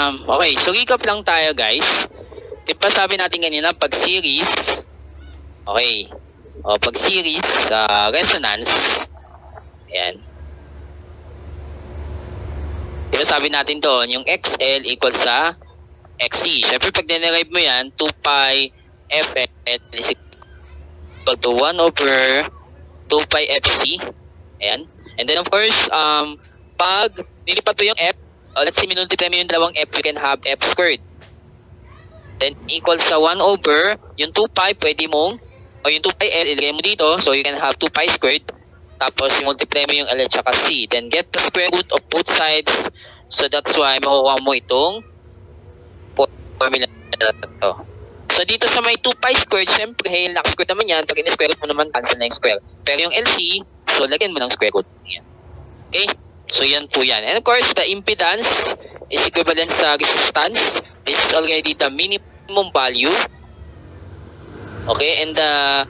Okay, so recap lang tayo guys. Diba sabi natin kanina, pag series, okay, o pag series, resonance, ayan. Diba sabi natin doon, yung XL equal sa XC. Siyempre pag dinerive mo yan, 2 pi FL is equal to 1 over 2 pi FC. Ayan. And then of course, pag nilipat mo yung F, let's say minultiply mo yung dalawang F, you can have F squared. Then equal sa 1 over, yung 2 pi, pwede mong, o yung 2 pi L, ilagay mo dito, so you can have 2 pi squared. Tapos multiply mo yung L at saka C. Then get the square root of both sides. So that's why makukuha mo itong formula na ito. So dito sa may 2 pi squared, syempre, naka-square naman yan. Pag in-square root mo naman, cancel na yung square. Pero yung LC, so lagyan mo ng square root. Yan. Okay? So yan po yan. And of course, the impedance is equivalent sa resistance. This is already the minimum value. Okay? And the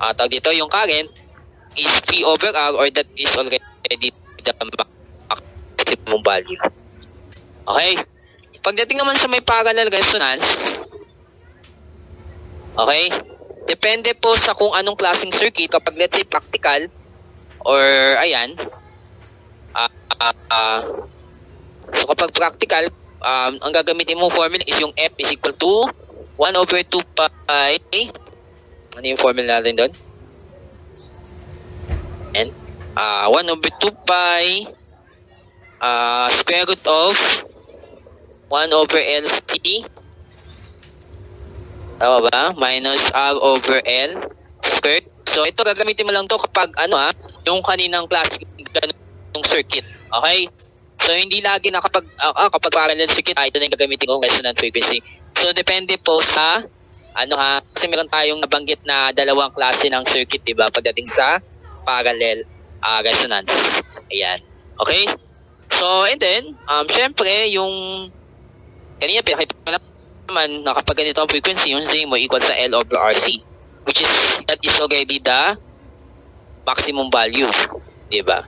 tawag dito, yung current is P over R, or that is already the maximum value. Okay? Pagdating naman sa may parallel resonance, okay? Depende po sa kung anong klaseng circuit. Kapag let's say practical, or ayan, so kapag practical, ang gagamitin mo formula is yung F is equal to 1 over 2 pi. Ano yung formula natin doon? And 1 over 2 pi square root of 1 over LC, tama ba? Minus R over L squared. So ito gagamitin mo lang to kapag yung kaninang class ganung circuit. Okay? So hindi lagi na kapag parallel circuit, ito na yung gagamitin kong resonant frequency. So depende po sa kasi meron tayong nabanggit na dalawang klase ng circuit, diba? Pagdating sa parallel resonance. Ayan. Okay? So and then syempre yung kanina pinakita ko naman na kapag ganito ang frequency, yung Z mo equal sa L over RC, which is, that is already the maximum value, di ba?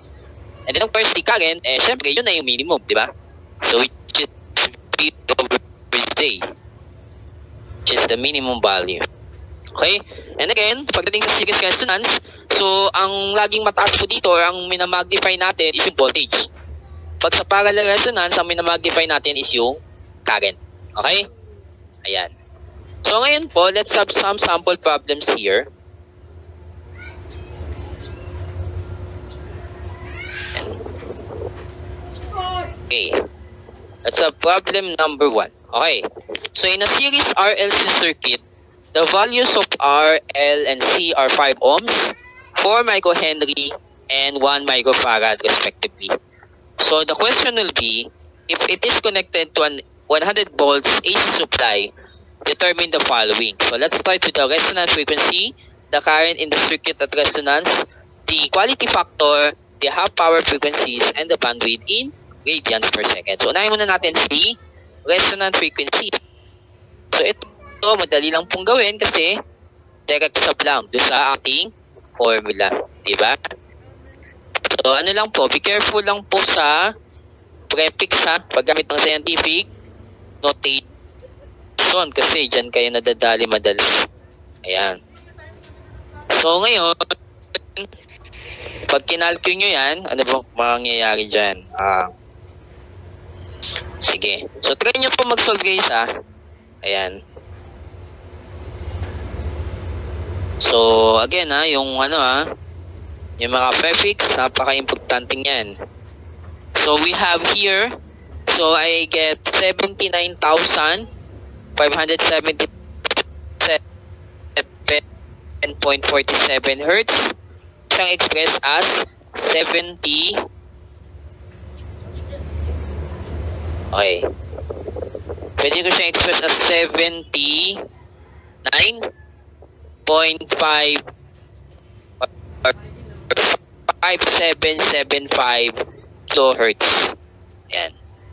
And then of course, the current, syempre, yun na yung minimum, di ba? So, which is P over Z, which is the minimum value. Okay? And again, pagdating sa series resonance, so, ang laging mataas po dito, or ang minamagnify natin is yung voltage. Pag sa parallel resonance, ang minamagnify natin is yung current. Okay? Ayan. So ngayon po, let's have some sample problems here. Okay. Let's have problem number 1. Okay. So in a series RLC circuit, the values of R, L, and C are 5 ohms, 4 microhenry, and 1 microfarad respectively. So the question will be, if it is connected to an 100 volts AC supply, determine the following. So let's start with the resonance frequency, the current in the circuit at resonance, the quality factor, the half power frequencies, and the bandwidth in radians per second. So unahin muna natin si resonance frequency. So ito madali lang pong gawin kasi direct sub lang doon sa ating formula, diba? So ano lang po, be careful lang po sa prefix paggamit ng scientific notation kasi dyan kayo nadadali madalas. Ayan. So ngayon, pag kinalculate nyo yan, ano ba mangyayari dyan? Sige. So try nyo po mag-solve guys Ayan. So again yung yung mga prefix, napaka-importanting yan. So we have here, so I get 79,577.47 Hertz. Siyang express as 70. Okay. Pwede ko siyang express as 5775 kilohertz. Ayan.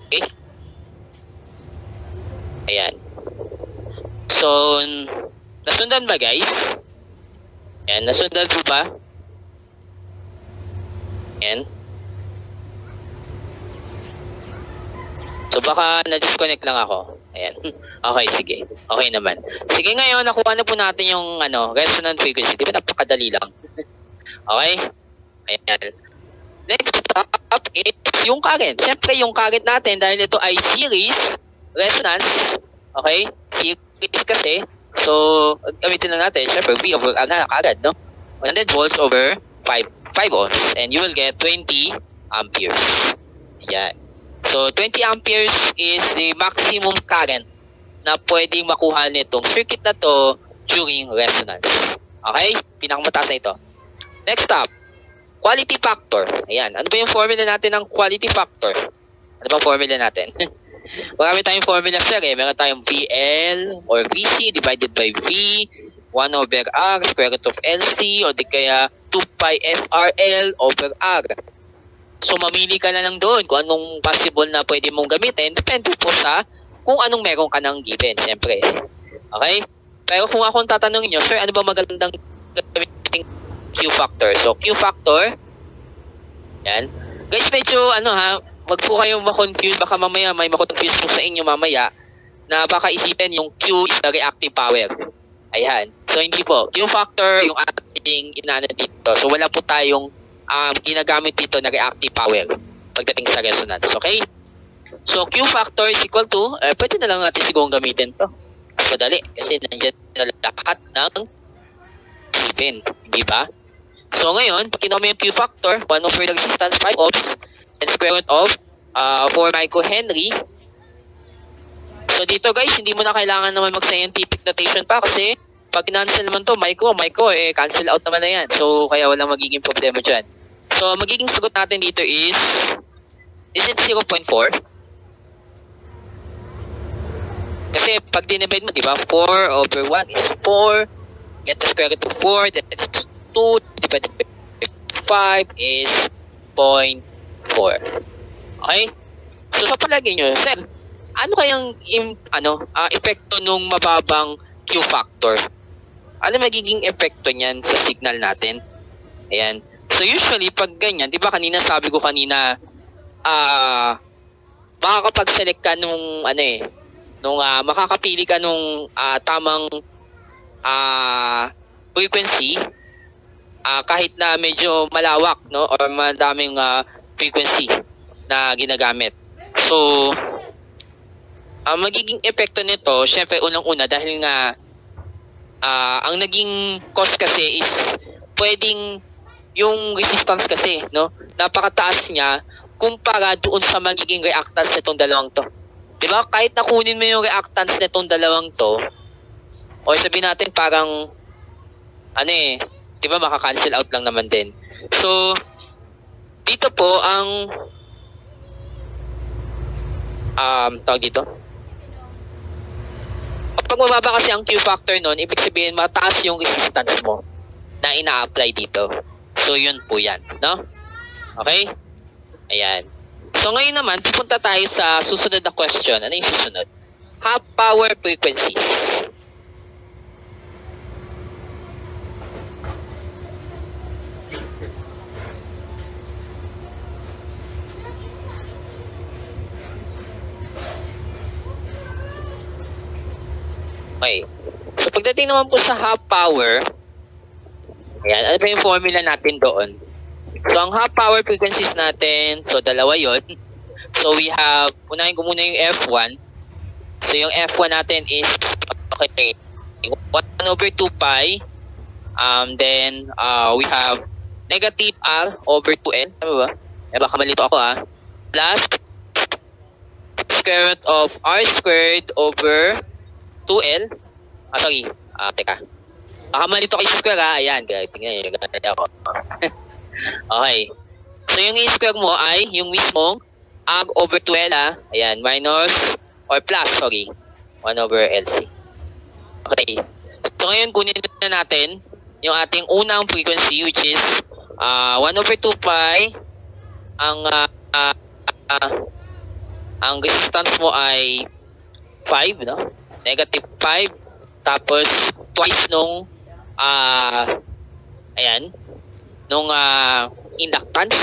Okay? Ayan. So, nasundan ba guys? Ayan, nasundan po ba? Ayan. So baka na-disconnect lang ako. Ayan. Okay, sige. Okay naman. Sige, ngayon nakuha na po natin yung resonant frequency. Di ba napakadali lang? Okay? Ayan. Next up is yung current. Siyempre yung current natin dahil ito ay series resonance. Okay? Series kasi. So, gamitin na natin. Siyempre, V over R na agad, no? 100 volts over 5 ohms. And you will get 20 amperes. Ayan. So, 20 amperes is the maximum current na pwedeng makuha nitong circuit na to during resonance. Okay? Pinakamataas na ito. Next up, quality factor. Ayan. Ano ba yung formula natin ng quality factor? Ano ba formula natin? Marami tayong formula, sir. Meron tayong VL or VC divided by V, 1 over R, square root of LC, o di kaya 2 pi FRL over R. So, mamili ka na lang doon kung anong possible na pwede mong gamitin. Depende po sa kung anong meron ka ng given, siyempre. Okay? Pero kung akong tatanungin nyo, sir, ano ba magandang gamitin Q factor? So, Q factor, yan. Guys, medyo, wag po kayong ma-confuse. Baka mamaya may ma-confuse po sa inyo mamaya na baka isipin yung Q is the reactive power. Ayan. So, hindi po. Q factor yung ating inaano dito. So, wala po tayong ginagamit dito na reactive power pagdating sa resonance. Okay? So, Q factor is equal to, pwede na lang natin sigurong gamitin to. Madali. Kasi nandiyan na lahat ng given. Di ba? So, ngayon, pag kinuha mo yung Q factor, 1 over the resistance, 5 ohms, and square root of 4 microhenry. So, dito guys, hindi mo na kailangan naman mag-scientific notation pa kasi pag cancel naman to, micro, cancel out naman na yan. So, kaya walang magiging problema dyan. So, magiging sagot natin dito is it 0.4? Kasi pag dinivide mo, di ba, 4 over 1 is 4. Get the square root of 4, that is 2, divided by 5 is 0.4. Okay? So, sa palagay nyo, sir, ano kayang epekto nung mababang Q factor? Ano magiging epekto niyan sa signal natin? Ayan. So usually pag ganyan, 'di ba kanina sabi ko kanina makakapag-select ka nung makakapili ka nung tamang frequency kahit na medyo malawak, no, or madaming frequency na ginagamit. So magiging epekto nito, syempre unang-una dahil nga ang naging cause kasi is pwedeng yung resistance kasi, no, napakataas niya kumpara doon sa magiging reactance nitong dalawang to. Diba? Kahit nakunin mo yung reactance nitong dalawang to, o sabihin natin parang diba maka-cancel out lang naman din. So, dito po ang tawag dito. Kapag mababa kasi ang Q factor nun, ibig sabihin mataas yung resistance mo na ina-apply dito. So, yun po yan, no? Okay? Ayan. So, ngayon naman, pupunta tayo sa susunod na question. Ano yung susunod? Half power frequencies. Okay. So, pagdating naman po sa half power, ayan, ano ba yung formula natin doon? So, ang half power frequencies natin, so, dalawa yon. So, we have, unahin ko muna yung F1. So, yung F1 natin is, okay, 1 over 2 pi. Then, we have negative R over 2L. Tama ba? Baka malito ako Plus, square root of R squared over 2L. Sorry. Teka. Baka malito kayo sa square Ayan. Tingnan nyo. Ganda ako. Okay. So, yung i-square mo ay yung mismong R over 2L Ayan. Minus or plus, 1 over LC. Okay. So, ngayon kunin na natin yung ating unang frequency which is 1 over 2 pi. Ang resistance mo ay 5, no? Negative 5. Tapos, twice nung nung inductance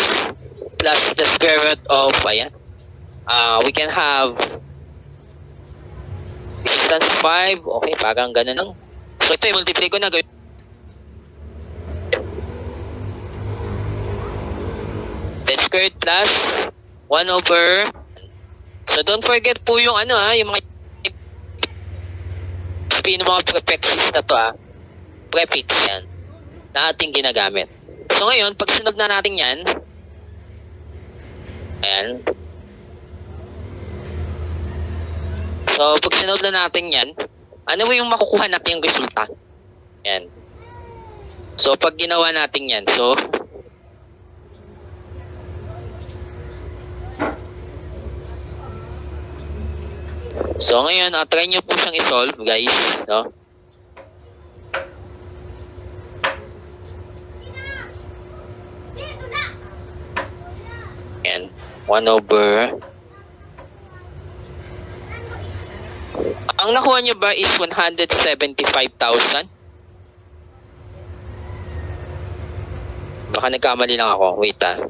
plus the square root of we can have resistance 5. Okay, parang ganun lang. So ito, i-multiply ko na. Then squared plus 1 over. So don't forget po yung ano yung mga mga prefixes na to prefix yan na ating ginagamit. So ngayon, pag sunod na natin yan, ayan. So pag sunod na natin yan, ano yung makukuha natin yung resulta? Ayan. So pag ginawa natin yan, So ngayon, try nyo po siyang i-solve, guys, no? Ayan, 1 over. Ang nakuha nyo ba is 175,000? Baka nagkamali lang ako. Wait I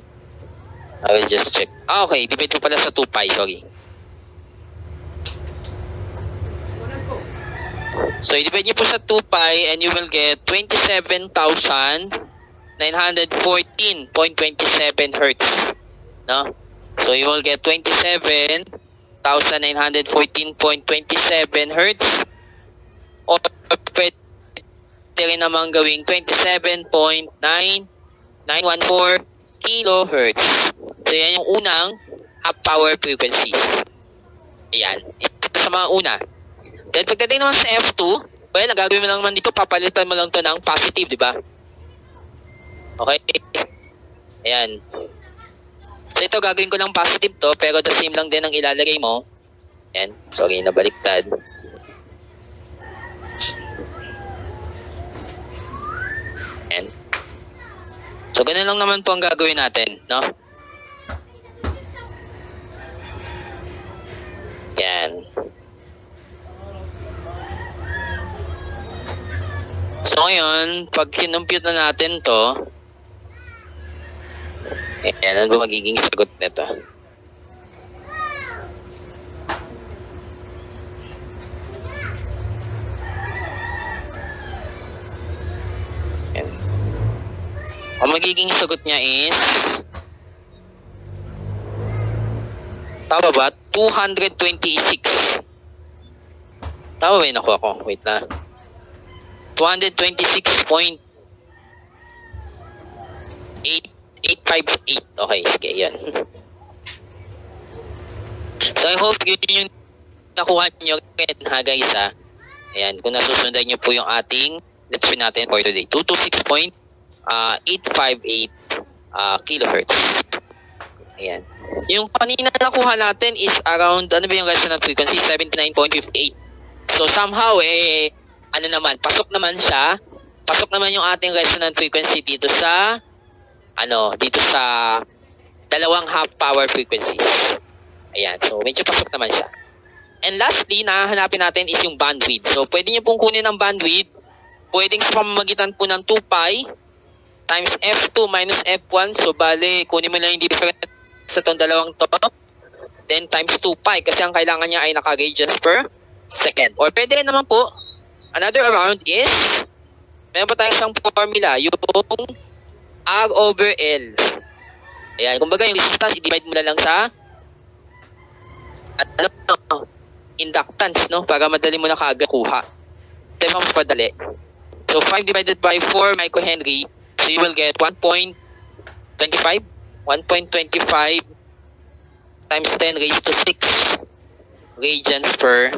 will just check. Okay, divide ko pala sa 2 pi, sorry. So, i-divide nyo po sa 2 pi and you will get 27,914.27 hertz. No? So, you will get 27,914.27 hertz. Or pwede rin naman gawing 27.9914 kilohertz. So, yan yung unang half power frequencies. Ayan. Ito sa mga una. Then pagdating naman sa F2, well, ang gagawin mo lang naman dito, papalitan mo lang to ng positive, di ba? Okay? Ayan. So ito, gagawin ko lang positive to, pero the same lang din ang ilalagay mo. Ayan. Sorry, nabaliktad. Ayan. So ganun lang naman po ang gagawin natin, no? Ayan. So ngayon, pag kinumpute na natin to, ano ba magiging sagot nito? Ayan. Ang magiging sagot niya is, tama ba? 226. Tama ba yung nakuha ko? Wait na. 226.8858. Okay, sige, yan. So, I hope yun yung nakuha nyo rin, ha, guys, ha. Ayan, kung nasusundan nyo po yung ating lecture natin for today. 226.858 kilohertz. Ayan. Yung kanina nakuha natin is around, ano ba yung resonant frequency? 79.58. So, somehow, ano naman, pasok naman siya. Pasok naman yung ating resonant frequency dito sa dalawang half power frequencies. Ayan, so medyo pasok naman siya. And lastly, nahahanapin natin is yung bandwidth. So pwede nyo pong kunin ang bandwidth. Pwedeng sa pamamagitan po ng 2 pi times F2 minus F1. So bale, kunin mo lang yung difference sa itong dalawang to. Then times 2 pi kasi ang kailangan niya ay naka-radians per second. Or pwede naman po, another around is, meron pa tayong isang formula, yung R over L. Ayan, kumbaga yung resistance, i-divide mo na lang sa inductance, no? Para madali mo na kagakuha. Ito yung mas padali. So, 5 divided by 4 microhenry, so you will get 1.25 times 10 raised to 6 radians per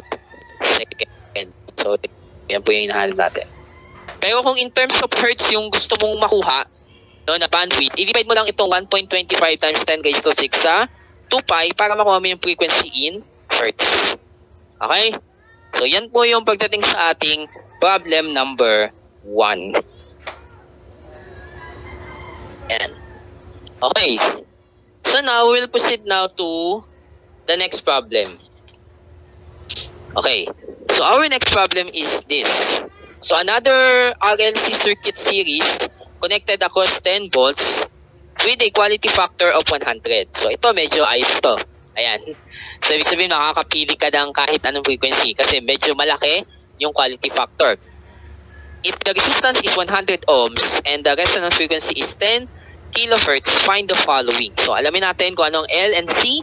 second. So, yan po yung hinahanap natin. Pero kung in terms of hertz yung gusto mong makuha, no, na bandwidth, i-divide mo lang itong 1.25 times 10 raised to 6 sa 2 pi para makuha mo yung frequency in hertz. Okay? So, yan po yung pagdating sa ating problem number 1. Yan. Okay. So, now, we'll proceed now to the next problem. Okay. So, our next problem is this. So, another RLC circuit series connected across 10 volts with a quality factor of 100. So, ito medyo ayos to. Ayan. So, ibig sabihin, makakapili ka ng kahit anong frequency kasi medyo malaki yung quality factor. If the resistance is 100 ohms and the resonance frequency is 10 kilohertz, find the following. So, alamin natin kung anong L and C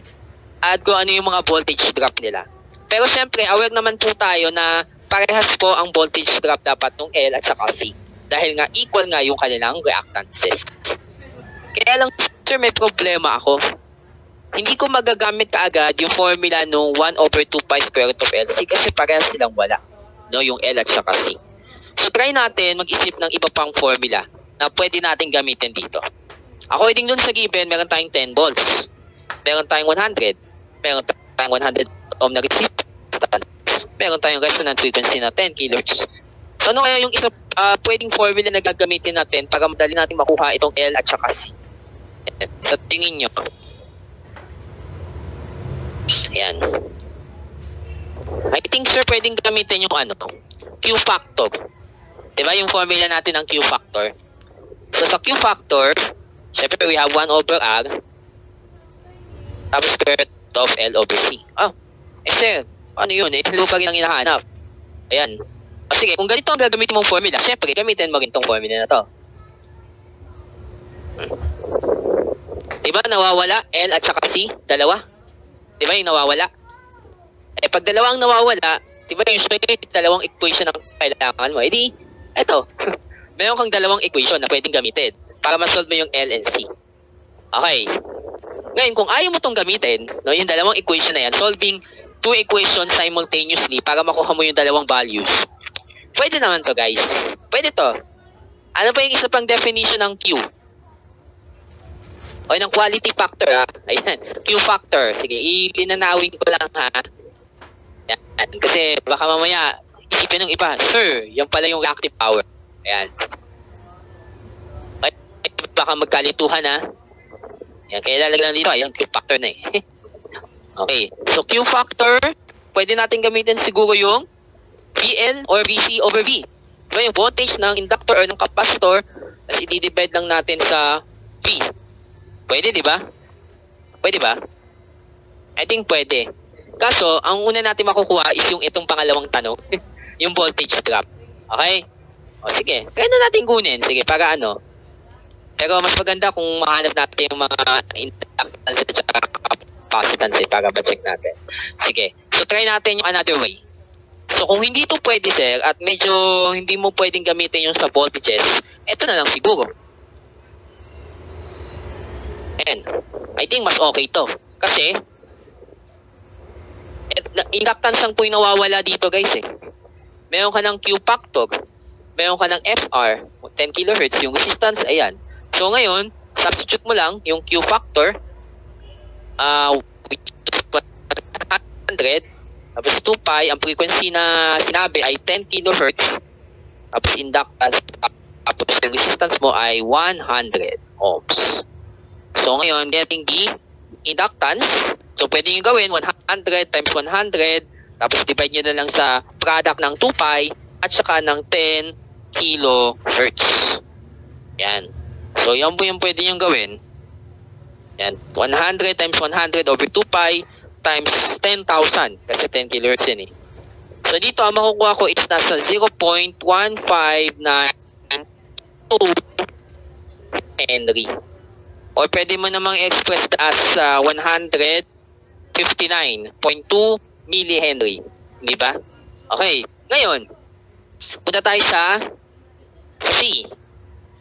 at kung ano yung mga voltage drop nila. Pero syempre, aware naman po tayo na parehas po ang voltage drop dapat ng L at saka C. Dahil nga equal nga yung kanilang reactances. Kaya lang, sir, may problema ako. Hindi ko magagamit kaagad yung formula ng 1 over 2 pi square root of LC kasi parehas silang wala. No, yung L at saka C. So, try natin mag-isip ng iba pang formula na pwede natin gamitin dito. According dun sa given, meron tayong 10 volts. Meron tayong 100. Meron tayong 100 ohm na resistance. Meron tayong resonance frequency na 10 kHz. So, ano kaya yung isa pwedeng formula na gagamitin natin para madali natin makuha itong L at saka C? Sa tingin nyo. Ayan. I think, sir, pwedeng gamitin yung Q factor. Diba yung formula natin ng Q factor? So, sa Q factor, syempre we have 1 over R tapos square root of L over C. Sir, ano yun? Lupa rin ang hinahanap. Ayan. Sige, kung ganito ang gagamitin mong formula, syempre, gamitin mo rin tong formula na to. Diba nawawala L at saka C? Dalawa? Diba yung nawawala? Pag dalawang nawawala, diba yung dalawang equation ang kailangan mo? Eto, meron kang dalawang equation na pwedeng gamitin para ma-solve mo yung L and C. Okay. Ngayon, kung ayaw mo itong gamitin, no, yung dalawang equation na yan, solving two equations simultaneously para makuha mo yung dalawang values, pwede naman to, guys. Pwede to. Ano pa yung isa pang definition ng Q? O ng quality factor, ha? Ayan, Q factor. Sige, ilinanawin ko lang, ha? Yan. Kasi baka mamaya, isipin ng iba, sir, yan pala yung reactive power. Ayan. Baka magkalituhan, ha? Yan, kaya lalagyan dito, ayan, Q factor na eh. Okay, so Q factor, pwede natin gamitin siguro yung VL or VC over V. Diba yung voltage ng inductor or ng capacitor, tapos i-divide lang natin sa V. Pwede, di ba? Pwede ba? I think pwede. Kaso, ang una natin makukuha is yung itong pangalawang tanong, yung voltage drop. Okay? O sige, kaya na natin kunin. Sige, para ano. Pero mas maganda kung mahanap natin yung mga inductance at capacitance para ma-check natin. Sige, so try natin yung another way. So kung hindi ito pwede, sir, at medyo hindi mo pwedeng gamitin yung sa voltages, eto na lang siguro. And I think mas okay to. Kasi inductance ang po yung nawawala dito, guys eh. Meron ka ng Q factor, meron ka ng FR, 10 kHz, yung resistance, ayan. So ngayon, substitute mo lang yung Q factor, 100, tapos 2 pi, ang frequency na sinabi ay 10 kHz, tapos inductance, tapos yung resistance mo ay 100 ohms. So ngayon, getting the inductance, so pwede nyo gawin 100 times 100, tapos divide nyo na lang sa product ng 2 pi at saka ng 10 kilohertz. Yan. So yan po yung pwede nyo gawin. Yan. 100 times 100 over 2 pi times 10,000 kasi 10 kilohertz yun eh. So dito ang makukuha ko is nasa 0.1592 Henry. Or pwede mo namang express as 159.2 millihenry. Di ba? Okay. Ngayon, punta tayo sa C.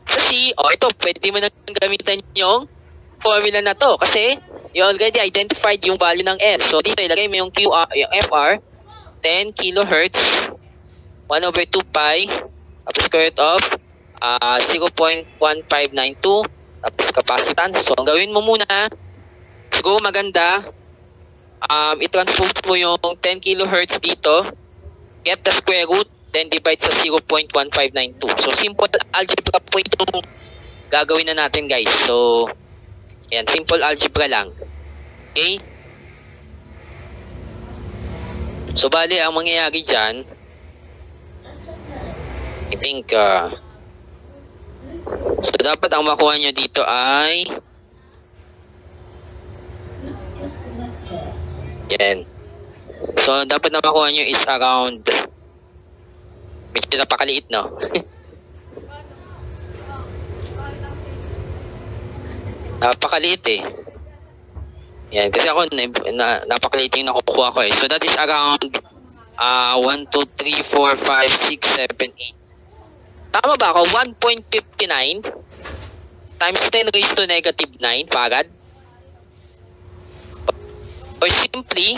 Sa C, ito, pwede mo na gamitan yung formula na to kasi you already identified yung value ng L. So dito ilagay mo yung yung FR, 10 kilohertz, 1 over 2 pi, tapos square root of 0.1592, tapos capacitance. So ang gawin mo muna, siguro maganda, i-transpose mo yung 10 kilohertz dito, get the square root, then divide sa 0.1592. So simple algebra po itong gagawin na natin, guys. So yan, simple algebra lang. Okay? So bali, ang mangyayari dyan, I think so dapat ang makuha nyo dito ay Yan. So, dapat na makuha nyo is around, medyo napakaliit, no? Napakaliit eh. Yan, kasi ako, napakaliit yung nakukuha ko eh. So, that is around 1, 2, 3, 4, 5, 6, 7, 8. Tama ba ako? 1.59 times 10 raised to negative 9 farad? Or simply,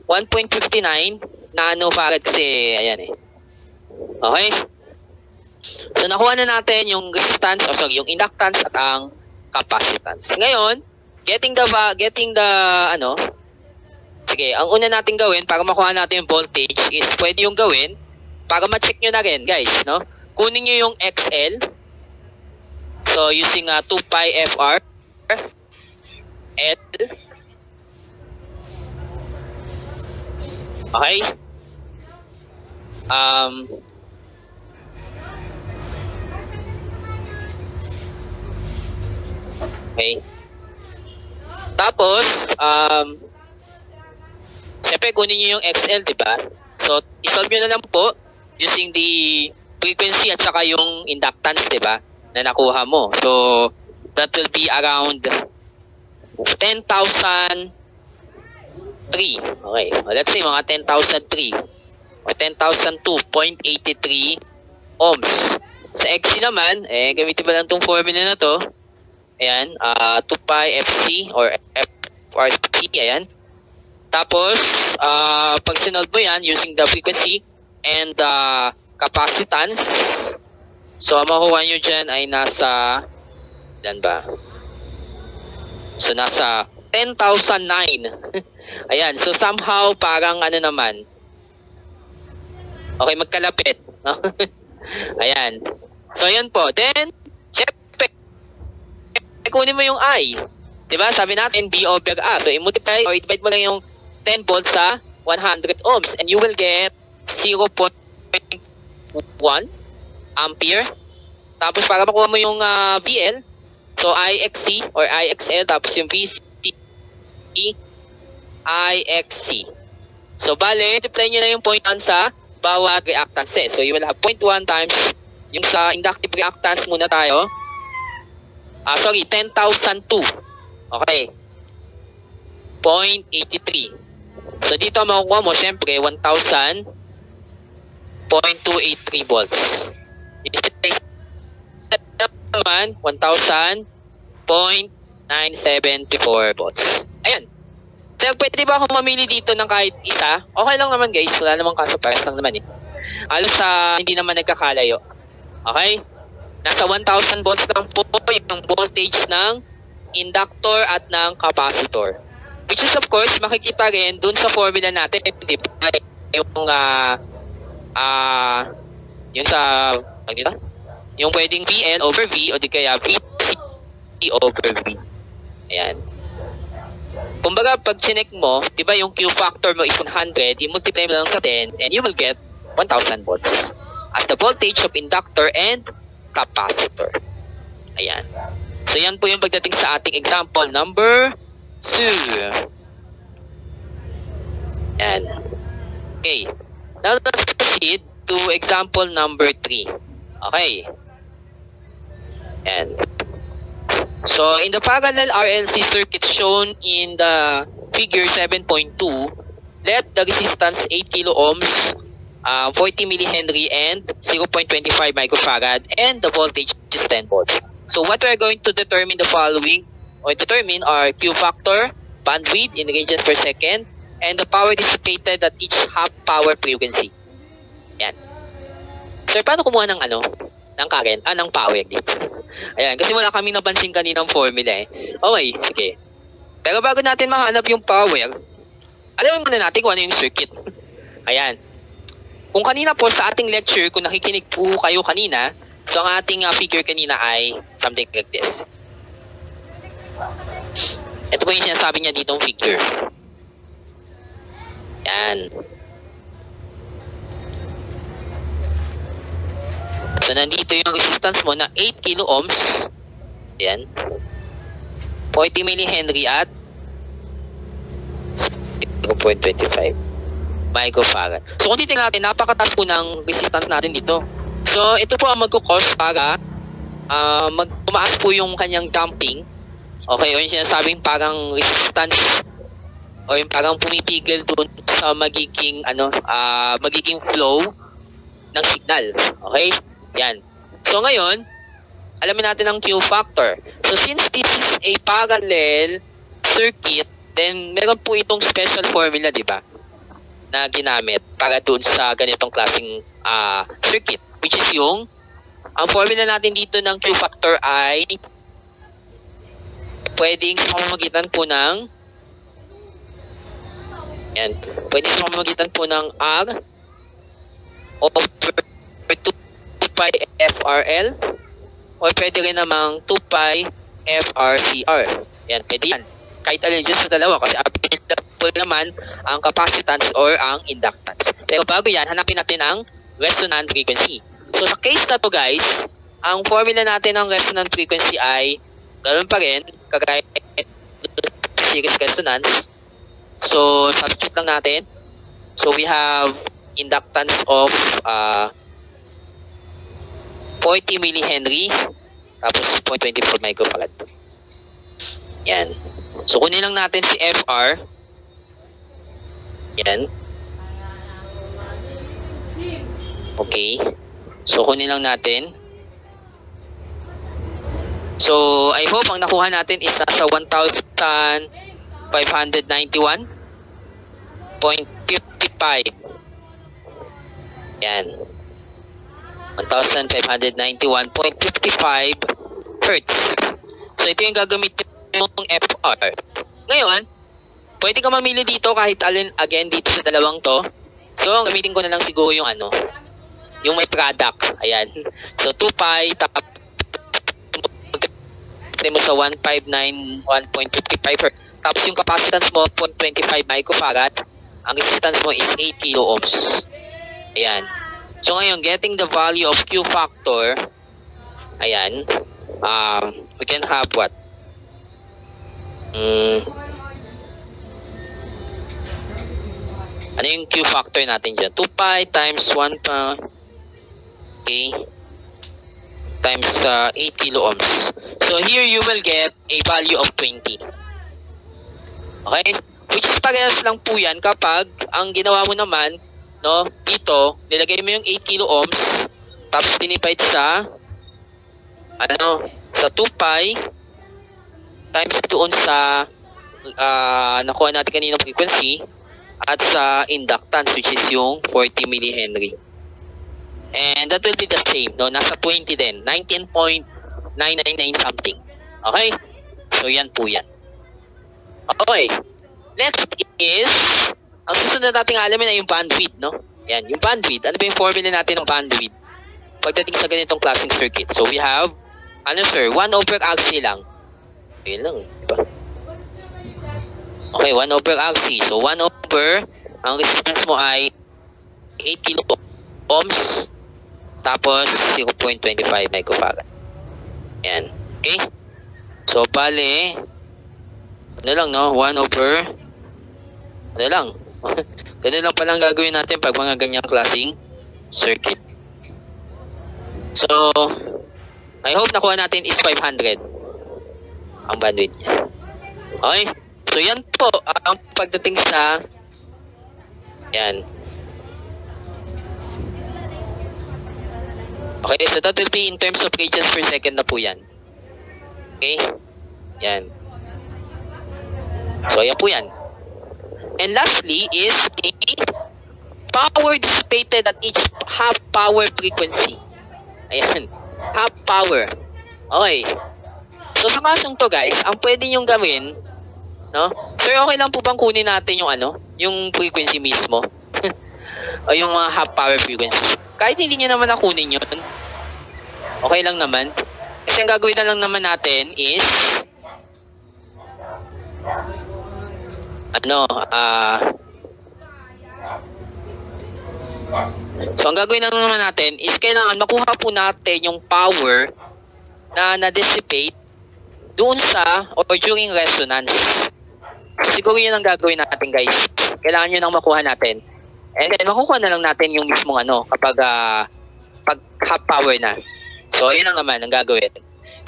1.59 nanofarad kasi, ayan eh. Okay? So, nakuha na natin yung resistance, yung inductance at ang capacitance. Ngayon, getting the sige, ang una natin gawin para makuha natin yung voltage is pwede yung gawin para ma-check nyo na rin, guys, no? Kunin nyo yung XL. So, using 2 pi FR L. Okay? Okay. Tapos, syempre kunin nyo yung XL, di ba? So, isolve nyo na lang po using the frequency at saka yung inductance, di ba? Na nakuha mo. So, that will be around 10,003. Okay. Well, let's say mga 10,003 or 10,002.83 ohms. Sa XC naman, gamitin ba lang itong formula na to? Ayan, 2 pi FC or FRC, ayan. Tapos, pag sinolve mo yan using the frequency and the capacitance, so ang makuha nyo dyan ay nasa, yan ba? So, nasa 10,009. Ayan, so somehow parang ano naman, okay, magkalapit. No? Ayan. So, yan po. Then, syempre, kunin mo yung I. Diba? Sabi natin, B over A. So, i-multiply or i-divide mo lang yung 10 volts sa 100 ohms. And you will get 0.1 ampere. Tapos, para makuha mo yung VL, so IXC or IXL, tapos yung VC, IXC. So, bale, multiply nyo na yung 0.1 sa bawat reactance. So, you will have 0.1 times yung sa inductive reactance muna tayo. 10,002. Okay. 0.83. So, dito makukuha mo, syempre, 1,000.283 volts. Naman, 1,000.974 volts. Ayan. So, pwede ba ako mamili dito ng kahit isa? Okay lang naman, guys. Wala namang kaso, pares lang naman eh. Alos hindi naman nagkakalayo. Okay? Nasa 1,000 volts lang po yung voltage ng inductor at ng capacitor. Which is of course, makikita rin dun sa formula natin, di ba? Yung sa, yung pwedeng VL over V o di kaya VC over V. Ayan. Kumbaga, pag chinek mo, di ba yung Q factor mo is 100, i-multiply mo lang sa 10, and you will get 1,000 volts as the voltage of inductor and capacitor. Ayan. So, yan po yung pagdating sa ating example number 2. Ayan. Okay. Now, let's proceed to example number 3. Okay. Ayan. So, in the parallel RLC circuit shown in the figure 7.2, let the resistance 8 kilo ohms, 40 millihenry and 0.25 microfarad, and the voltage is 10 volts. So what we are going to determine the following, or determine our Q factor, bandwidth in radians per second, and the power dissipated at each half power frequency. Yan. So paano kumuha ng ng current, ng power dito? Ayan, kasi wala kami napansin kaninang formula eh. Okay, sige. Pero bago natin mahanap yung power, alamin muna natin kung ano yung circuit. Ayan. Kung kanina po sa ating lecture, kung nakikinig po kayo kanina, so ang ating figure kanina ay something like this. Ito po yung sinasabi niya ditong figure. Yan. So, nandito yung resistance mo na 8 kilo ohms. Yan. 40 millihenry at 0.25 microfarad. So kung titignan natin, napakataas po ng resistance natin dito. So ito po ang magkukos para tumaas po yung kanyang damping. Okay, o yung sinasabing parang resistance o yung parang pumipigil doon sa magiging magiging flow ng signal. Okay? Yan. So ngayon, alamin natin ang Q factor. So since this is a parallel circuit, then meron po itong special formula, di ba? Na ginamit para doon sa ganitong klaseng circuit, which is yung ang formula natin dito ng Q factor ay pwedeng sa pamamagitan po ng pwedeng sa pamamagitan po ng R over 2 pi FRL o pwede rin namang 2 pi FRCR. Yan, pwede yan. Kahit alin dyan sa dalawa kasi available naman ang capacitance or ang inductance. Pero bago yan, hanapin natin ang resonant frequency. So sa case na to guys, ang formula natin ng resonant frequency ay ganoon pa rin, kagaya series resonance. So substitute lang natin. So we have inductance of 40 millihenry tapos 0.24 microfarad. Yan. So kunin lang natin si FR. Yan. Okay. So kunin lang natin. So I hope ang nakuha natin is nasa 1,591.55. Yan. 1,591.55 Hertz. So ito yung gagamitin mong FR. Ngayon, pwede ka mamili dito kahit alin again dito sa dalawang to. So ang gamitin ko na lang siguro yung yung may product. Ayan. So 2 pi tapos mo sa 1,591.55 Hertz. Tapos yung capacitance mo 0.25 microfarad. Ang resistance mo is 8 kilo ohms. Ayan. So ngayon, getting the value of Q factor, ayan, we can have what? Ano yung Q factor natin dyan? 2 pi times 1 pi, okay, times 8 kilo ohms. So here you will get a value of 20. Okay? Which is parehas lang po yan kapag ang ginawa mo naman, no, dito, nilagay mo yung 8 kilo ohms, tapos dinivide sa, sa 2 pi, times doon sa, nakuha natin kanina frequency, at sa inductance, which is yung 40 millihenry. And that will be the same, no, nasa 20 din, 19.999 something. Okay? So, yan po yan. Okay. Next is, ang susunod nating alamin ay yung bandwidth, no? Yan, yung bandwidth. Ano ba yung formula natin ng bandwidth pagdating sa ganitong klaseng circuit? So, we have, 1 over RC lang. Yun lang, diba? Okay, 1 over RC. So, 1 over, ang resistance mo ay 8 kilo ohms, tapos 0.25 microfarad. Yan. Okay? So, bale, ano lang, no? 1 over, ano lang, ganun lang palang gagawin natin pag mga ganyang klaseng circuit. So, I hope nakuha natin is 500 ang bandwidth niya. Okay? So, yan po ang pagdating sa yan. Okay, so that will be in terms of radians per second na po yan. Okay? Yan. So, yan po yan. And lastly is the power dissipated at each half power frequency. Ayan. Half power. Okay. So sa kasong to guys, ang pwede nyong gawin, no? Sir, okay lang po bang kunin natin yung yung frequency mismo? O yung mga half power frequency. Kahit hindi nyo naman nakunin yun, okay lang naman. Kasi ang gagawin na lang naman natin is so ang gagawin na naman natin is kailangan makuha po natin yung power na na-dissipate doon sa or during resonance. So, siguro yun ang gagawin natin guys. kailangan nyo nang makuha natin. And then, makukuha na lang natin yung mismong kapag pag half power na. So, yun lang naman ang gagawin.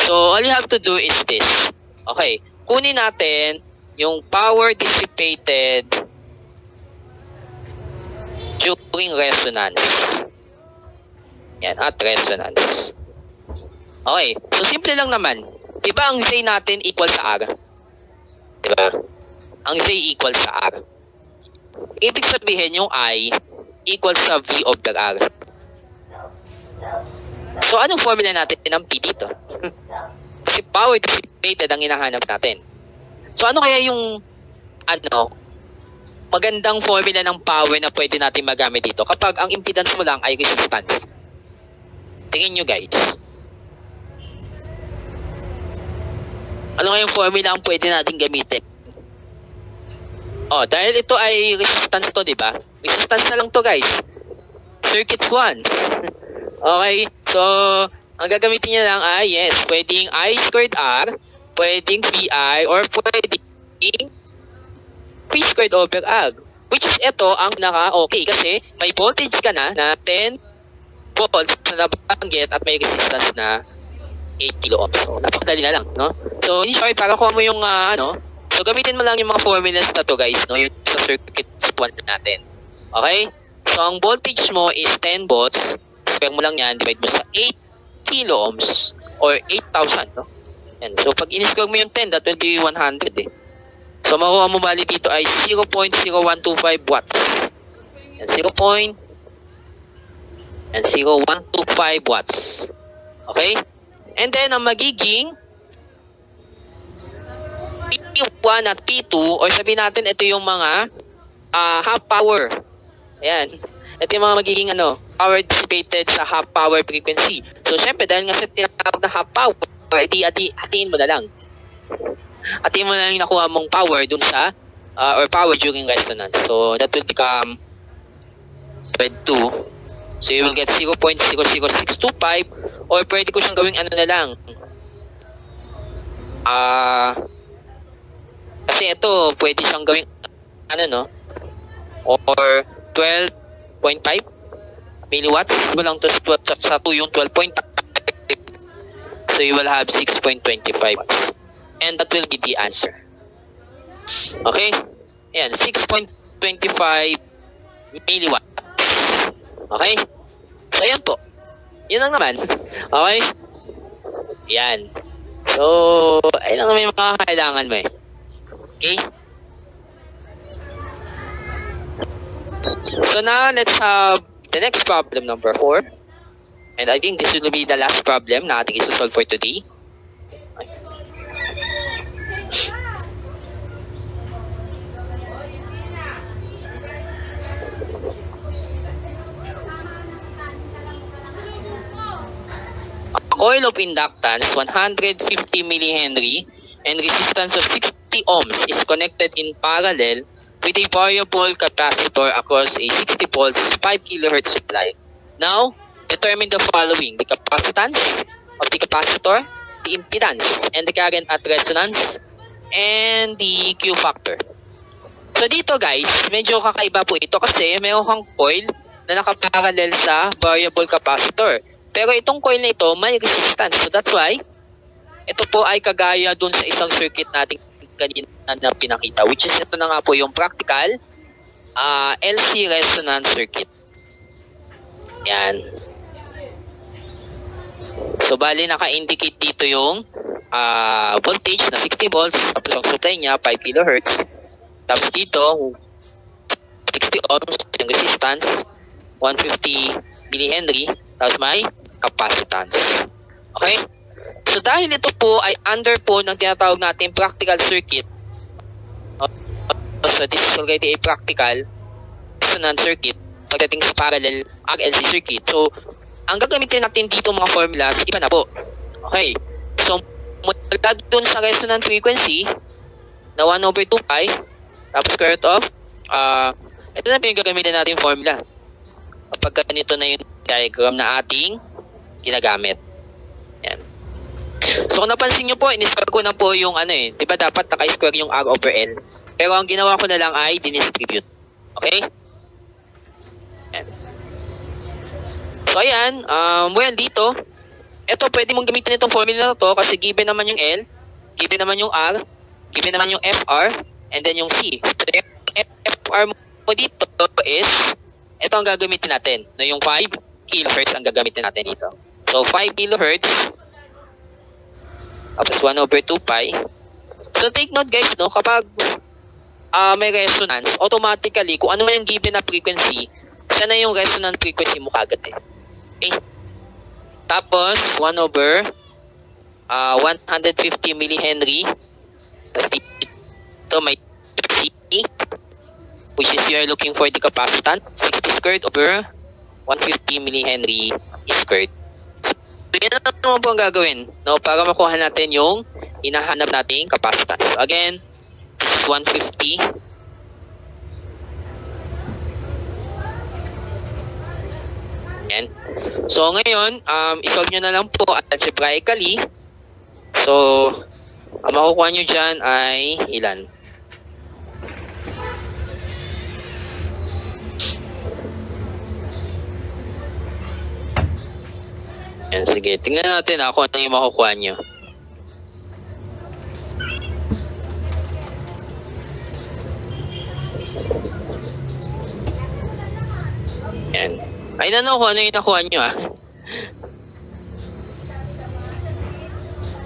So, all you have to do is this. Okay, kunin natin yung power dissipated during resonance. Yan, at resonance. Okay, so simple lang naman. Diba ang Z natin equal sa R? Diba? Ang Z equal sa R. Ibig sabihin yung I equal sa V over R. So anong formula natin ng P dito? Kasi power dissipated ang hinahanap natin. So ano kaya yung magandang formula ng power na pwede natin magamit dito kapag ang impedance mo lang ay resistance? Tingin nyo guys. Ano kaya yung formula ang pwede natin gamitin? Dahil ito ay resistance to, di ba? Resistance na lang to guys. Circuit 1. Okay, so ang gagamitin niya lang ay, yes, pwedeng I squared R, pwedeng VI, or pwedeng P squared over R. Which is ito ang okay kasi may voltage ka na 10 volts na nabanggit at may resistance na 8 kilo ohms. So, napakadali na lang, no? So, in short, para kuha mo yung, so, gamitin mo lang yung mga formulas na to, guys, no? Yung sa circuit 1 natin. Okay? So, ang voltage mo is 10 volts. Square mo lang yan, divide mo sa 8 kilo ohms or 8,000, no? Yan. So, pag in-square mo yung 10, that will be 100, eh. So, makuha mo bali dito ay 0.0125 watts. Yan, 0.0125 watts. Okay? And then, ang magiging P1 at P2, or sabihin natin, ito yung mga half power. Ayan. Ito yung mga magiging power dissipated sa half power frequency. So, syempre, dahil nga sa tinatawag na half power, hatiin mo na lang. Hatiin mo na lang yung nakuha mong power dun sa, or power during resonance. So, that will become 2. So, you will get 0.00625, or pwede ko siyang gawing na lang. Kasi ito, pwede siyang gawing, or 12.5 milliwatts. Mo lang to sa 2 yung 12.5. So, you will have 6.25 watts. And that will be the answer. Okay? Ayan, 6.25 milliwatts. Okay? So, ayan po. Yun lang naman. Okay? Yan. So, ayun lang naman yung mga kailangan mo eh. Okay? So now, let's have the next problem, number 4. And I think this will be the last problem na ating isusolve for today. Coil of inductance 150 millihenry and resistance of 60 ohms is connected in parallel with a variable capacitor across a 60 volts 5 kilohertz supply. Now, determine the following: the capacitance of the capacitor, the impedance, and the current at resonance, and the Q factor. So dito guys, medyo kakaiba po ito kasi meron kang coil na nakaparallel sa variable capacitor. Pero itong coil na ito may resistance. So that's why ito po ay kagaya dun sa isang circuit natin kanina na pinakita, which is ito na nga po yung practical LC resonance circuit. Yan. So bali naka-indicate dito yung voltage na 60 volts, tapos ang supply niya 5 kilohertz. Tapos dito 60 ohms yung resistance, 150 millihenry, tapos may capacitance. Okay? So dahil ito po ay under po ng tinatawag natin practical circuit. So this is already a practical resonance circuit pagdating sa parallel RLC circuit. So ang gagamitin natin dito mga formulas, iba na po. Okay. So mula dun sa resonance frequency na 1 over 2 pi, tapos square root of ito na po yung gagamitin natin formula kapag ganito na yung diagram na ating ginagamit. Yan. So kung napansin nyo po, in-square ko na po yung diba dapat naka-square yung R over L. Pero ang ginawa ko na lang ay dinistribute. Okay? Yan. So, ayan. Well, dito, ito, pwede mong gamitin itong formula na to kasi given naman yung L, given naman yung R, given naman yung FR, and then yung C. So, yung FR mo dito is, ito ang gagamitin natin. No, yung 5 kilohertz ang gagamitin natin dito. So, 5 kilohertz, tapos 1 over 2 pi. So, take note guys, no, kapag may resonance, automatically, kung ano man yung given na frequency, siya na yung resonant frequency mo kagad eh. Okay? Tapos, 1 over 150 millihenry. Tapos dito may C, which is you are looking for the capacitance, 60 squared over 150 millihenry squared. So, yan naman po ang gagawin, no, para makuha natin yung hinahanap nating capacitance. Again, this is 150. Yan. So, ngayon, isolve nyo na lang po algebraically. So, ang makukuha nyo dyan ay ilan? Yan, sige. Tingnan natin kung ano yung makukuha nyo. Yan. I don't know kung ano yung nakuha nyo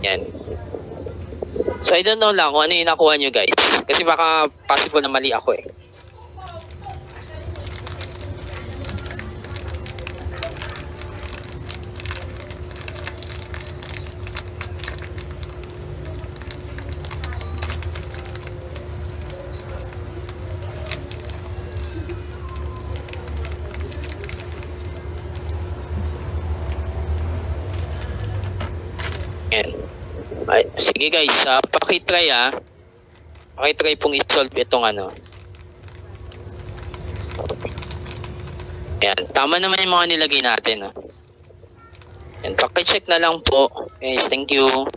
Yan. So, I don't know lang kung ano yung nakuha nyo guys. Kasi baka possible na mali ako eh. Yan. Ay, sige guys, pakitry pakitry pong i-solve itong ano. Yan, tama naman yung mga nilagay natin. Yan, pakicheck na lang po. Guys, thank you.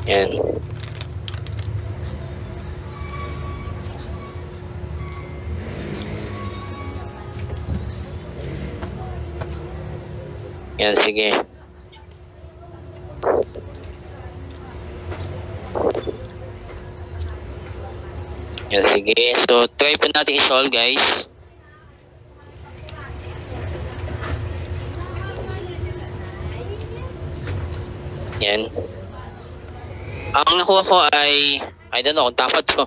Yan. Yan, sige. Yan, sige. So, try po natin i-solve, guys. Yan. Ang nakuha ko ay, I don't know kung tama to.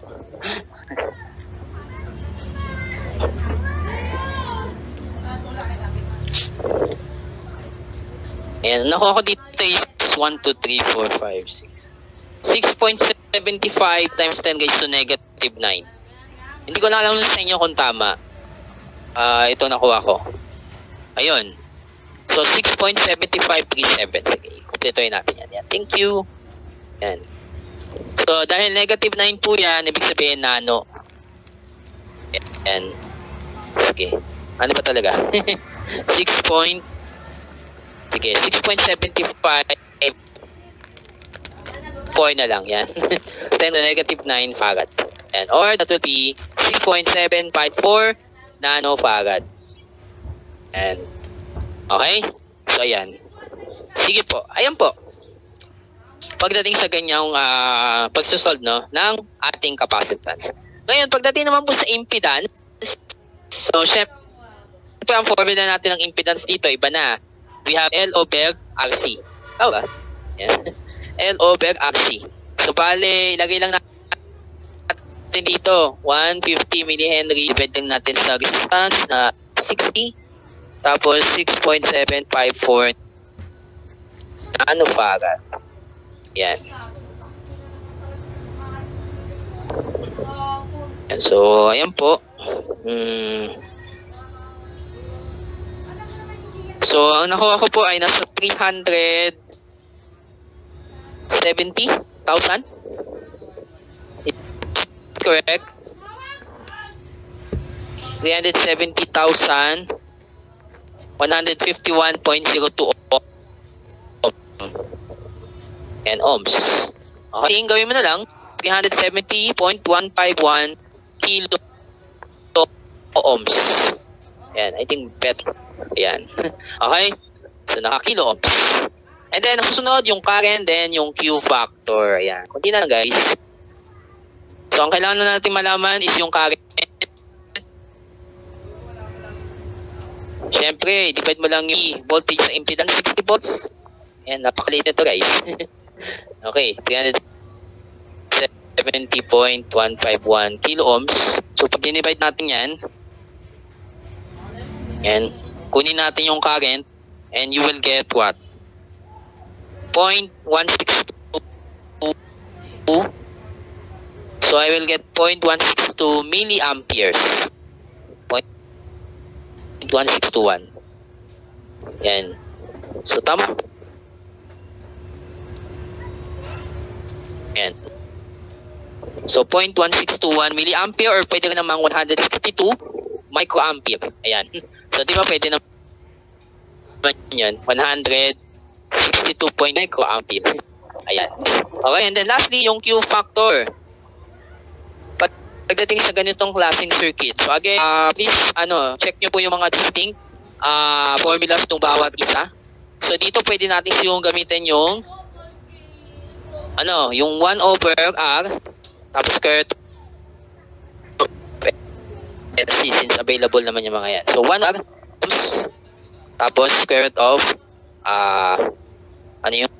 Ayan, nakuha ko dito is 1, 2, 3, 4, 5, 6. 6.75 times 10 guys to negative 9. Hindi ko na alam sa inyo kung tama. Ito nakuha ko. Ayun. So, 6.7537. Sige, kumpletuhin natin yan. Yan. Thank you. Yan. So, dahil negative 9 po yan, ibig sabihin nano. Yan. Sige. Ano ba talaga? 6. Sige, 6.75 4 na lang, yan. 10 to negative 9 farad. And or that will be 6.754 nanofarad. And okay? So, ayan. Sige po. Ayan po. Pagdating sa ganyang pagsosolve, no, ng ating capacitance. Ngayon, pagdating naman po sa impedance, so, syempre, ang formula natin ng impedance dito, iba na. We have L over RC. Oh, ba? Yan. L over RC. So, bale, ilagay lang natin dito. 150 millihenry. Divide lang natin sa resistance na 60. Tapos, 6.754 nanofarad. Yan. Yan. So, ayan po. So, ang nakuha ko po ay nasa 370,000. Correct? 370,000 151.02 and ohms. Okay, gawin mo na lang 370.151 kilo ohms. Yan, I think better. Yan. Okay? So, naka-kilo ohms. And then, susunod yung current, then yung Q factor. Ayan. Kunti na lang, guys. So, ang kailangan natin malaman is yung current. Siyempre, divide mo lang yung voltage sa impedance 60 volts. Ayan, napakaliit na ito, guys. Okay, 370.151 kilo ohms. So, pag dinivide natin yan, yan, kunin natin yung current, and you will get what? 0.162. So I will get 0.162 milliamperes. 0.1621. Yan. So tama. Yan. So 0.1621 milliampere or pwede namang 162 microampere. Ayan. So di ba pwede naman yan 162 microampere. Ayan. Okay, and then lastly, yung Q factor. Pagdating sa ganitong klaseng circuit. So again, please, check nyo po yung mga distinct formulas ng bawat isa. So dito pwede natin yung gamitin yung yung 1 over R tapos square root of LC since available naman yung mga yan. So 1 R tapos square root of 150.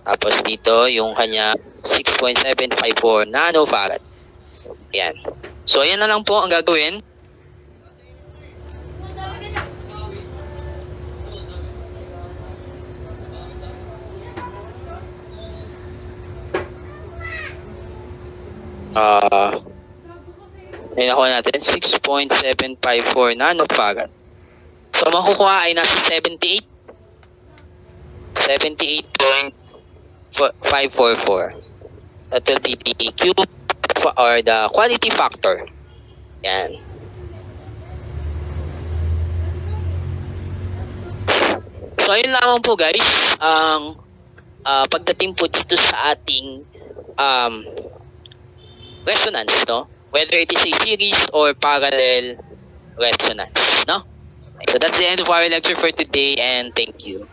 Tapos dito yung kanya 6.754 nanofarad. Ayan. So ayan na lang po ang gagawin. Ayun ako natin 6.754 nanofarad. So makukuha ay nasa 78.544. That will be the Q or the quality factor. Yan. So ayun lamang po guys ang pagdating po dito sa ating resonance, no? Whether it is a series or parallel resonance, no? So that's the end of our lecture for today, and thank you.